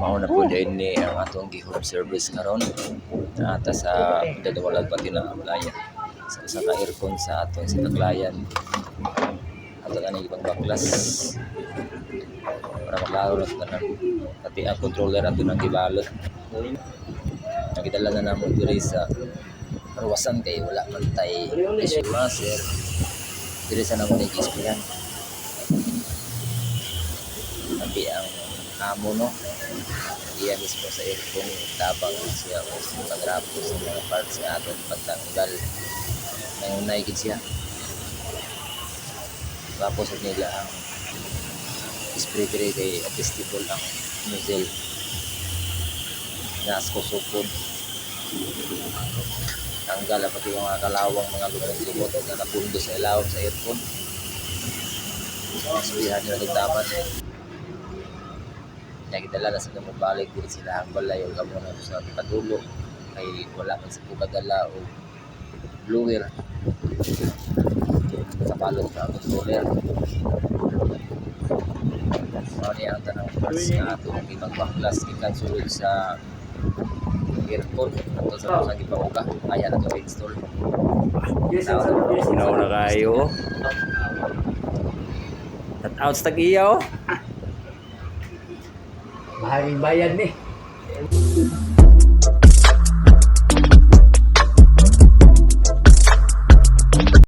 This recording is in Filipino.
mao na po din ni ang atong gi-home service karon ata sa dadawalag pati na playa sa usa ka aircon sa atong sa Taglayan ato ani ibang baklas para maklaro na tanan pati ang controller ato nang gibalot nakidala na namo diri sa Arwasan kay wala man tay master diri sa namo nag-explain tapi ang amo no iya mismo sa aircon tabang siya o sa pagrapo sa mga parts nga aton pagtanggal ngayon naigid siya tapos at nila ang spray tray kay adjustable ang nozzle na asko-supod tanggal pati yung mga kalawang mga lumot-lumot na napundo sa ilaw sa aircon sabihan nyo nagdaman kaya kitala na sa balik dito sila ang balay o gamo na sa kadulo kay wala man sa pugadala o blower sa balot na controller so niya ang tanang parts na ito ang ibang baklas ikan sulod sa airport ato sa mga gipamuka kaya na ito install Nauna kayo. At out sa tag-iyaw. Maraming bayad ni.